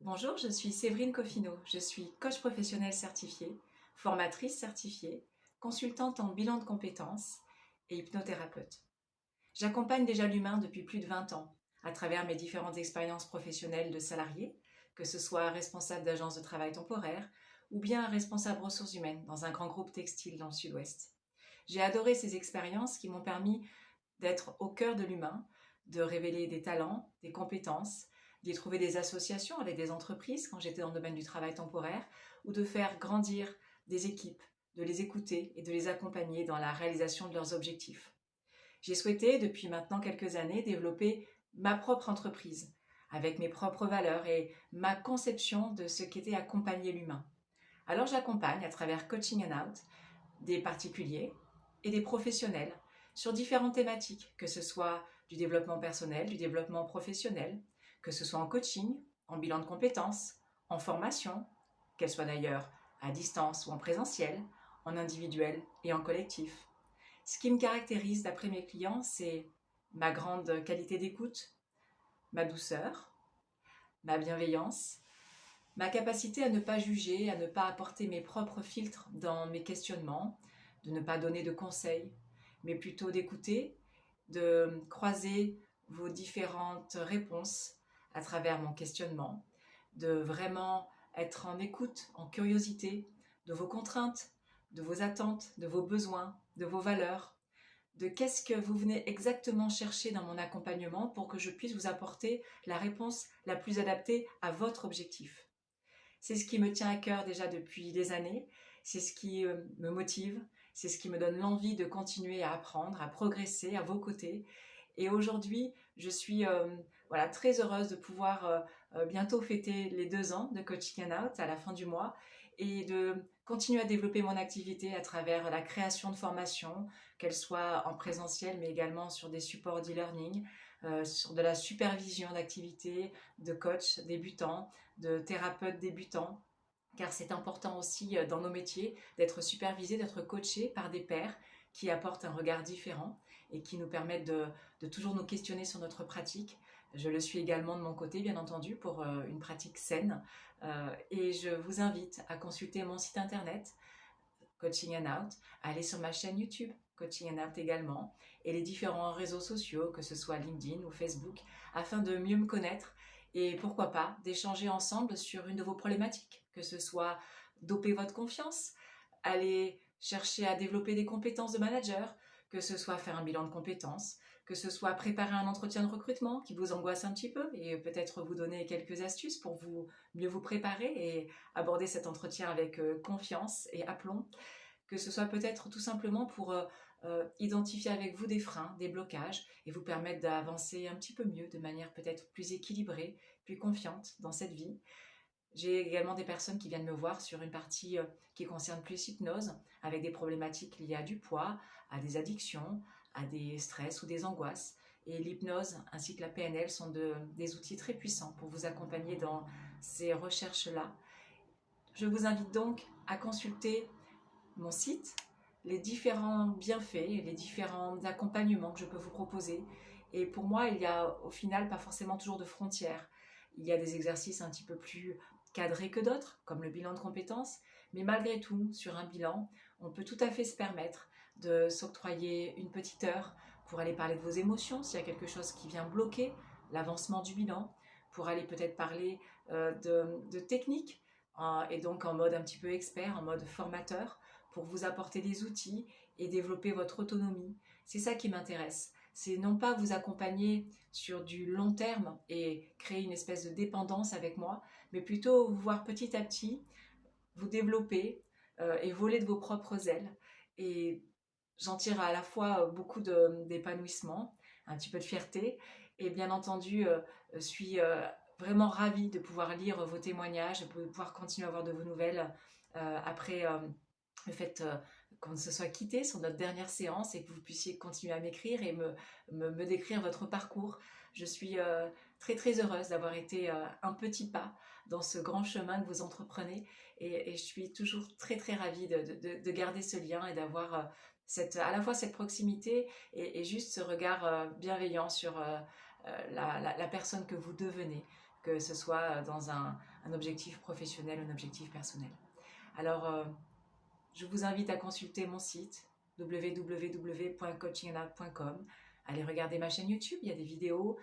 Bonjour, je suis Séverine Coffino. Je suis coach professionnel certifié, formatrice certifiée, consultante en bilan de compétences et hypnothérapeute. J'accompagne déjà l'humain depuis plus de 20 ans à travers mes différentes expériences professionnelles de salarié, que ce soit responsable d'agence de travail temporaire ou bien responsable ressources humaines dans un grand groupe textile dans le sud-ouest. J'ai adoré ces expériences qui m'ont permis d'être au cœur de l'humain, de révéler des talents, des compétences, d'y trouver des associations avec des entreprises quand j'étais dans le domaine du travail temporaire, ou de faire grandir des équipes, de les écouter et de les accompagner dans la réalisation de leurs objectifs. J'ai souhaité, depuis maintenant quelques années, développer ma propre entreprise, avec mes propres valeurs et ma conception de ce qu'était accompagner l'humain. Alors j'accompagne à travers Coaching and Out des particuliers et des professionnels sur différentes thématiques, que ce soit du développement personnel, du développement professionnel, que ce soit en coaching, en bilan de compétences, en formation, qu'elle soit d'ailleurs à distance ou en présentiel, en individuel et en collectif. Ce qui me caractérise d'après mes clients, c'est ma grande qualité d'écoute, ma douceur, ma bienveillance, ma capacité à ne pas juger, à ne pas apporter mes propres filtres dans mes questionnements, de ne pas donner de conseils, mais plutôt d'écouter, de croiser vos différentes réponses à travers mon questionnement, de vraiment être en écoute, en curiosité de vos contraintes, de vos attentes, de vos besoins, de vos valeurs, de qu'est-ce que vous venez exactement chercher dans mon accompagnement pour que je puisse vous apporter la réponse la plus adaptée à votre objectif. C'est ce qui me tient à cœur déjà depuis des années, c'est ce qui me motive, c'est ce qui me donne l'envie de continuer à apprendre, à progresser à vos côtés. Et aujourd'hui, je suis voilà, très heureuse de pouvoir bientôt fêter les 2 ans de Coaching and Out à la fin du mois et de continuer à développer mon activité à travers la création de formations, qu'elles soient en présentiel mais également sur des supports d'e-learning, sur de la supervision d'activités de coachs débutants, de thérapeutes débutants, car c'est important aussi dans nos métiers d'être supervisé, d'être coaché par des pairs qui apportent un regard différent et qui nous permettent de toujours nous questionner sur notre pratique. Je le suis également de mon côté, bien entendu, pour une pratique saine. Et je vous invite à consulter mon site internet, Coaching and Out, à aller sur ma chaîne YouTube, Coaching and Out également, et les différents réseaux sociaux, que ce soit LinkedIn ou Facebook, afin de mieux me connaître et pourquoi pas d'échanger ensemble sur une de vos problématiques, que ce soit doper votre confiance, aller chercher à développer des compétences de manager, que ce soit faire un bilan de compétences, que ce soit préparer un entretien de recrutement qui vous angoisse un petit peu et peut-être vous donner quelques astuces pour mieux vous préparer et aborder cet entretien avec confiance et aplomb, que ce soit peut-être tout simplement pour identifier avec vous des freins, des blocages et vous permettre d'avancer un petit peu mieux, de manière peut-être plus équilibrée, plus confiante dans cette vie. J'ai également des personnes qui viennent me voir sur une partie qui concerne plus hypnose, avec des problématiques liées à du poids, à des addictions, à des stress ou des angoisses. Et l'hypnose ainsi que la PNL sont des outils très puissants pour vous accompagner dans ces recherches-là. Je vous invite donc à consulter mon site, les différents bienfaits et les différents accompagnements que je peux vous proposer. Et pour moi, il y a au final pas forcément toujours de frontières. Il y a des exercices un petit peu plus cadrés que d'autres, comme le bilan de compétences, mais malgré tout, sur un bilan, on peut tout à fait se permettre de s'octroyer une petite heure pour aller parler de vos émotions, s'il y a quelque chose qui vient bloquer l'avancement du bilan, pour aller peut-être parler de techniques, et donc en mode un petit peu expert, en mode formateur, pour vous apporter des outils et développer votre autonomie. C'est ça qui m'intéresse. C'est non pas vous accompagner sur du long terme et créer une espèce de dépendance avec moi, mais plutôt vous voir petit à petit vous développer et voler de vos propres ailes. Et j'en tire à la fois beaucoup d'épanouissement, un petit peu de fierté, et bien entendu, suis vraiment ravie de pouvoir lire vos témoignages, de pouvoir continuer à avoir de vos nouvelles après le fait qu'on se soit quitté sur notre dernière séance et que vous puissiez continuer à m'écrire et me décrire votre parcours. Je suis très très heureuse d'avoir été un petit pas dans ce grand chemin que vous entreprenez et je suis toujours très très ravie de garder ce lien et d'avoir à la fois cette proximité et juste ce regard bienveillant sur la personne que vous devenez. que ce soit dans un objectif professionnel ou un objectif personnel. Alors, je vous invite à consulter mon site www.coachinganab.com. Allez regarder ma chaîne YouTube, il y a des vidéos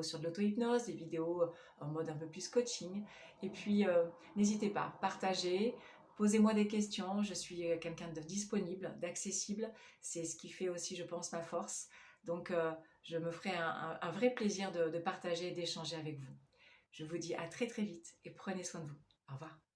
sur de l'auto-hypnose, des vidéos en mode un peu plus coaching. Et puis, n'hésitez pas, partagez, posez-moi des questions, je suis quelqu'un de disponible, d'accessible. C'est ce qui fait aussi, je pense, ma force. Donc, je me ferai un vrai plaisir de partager et d'échanger avec vous. Je vous dis à très très vite et prenez soin de vous. Au revoir.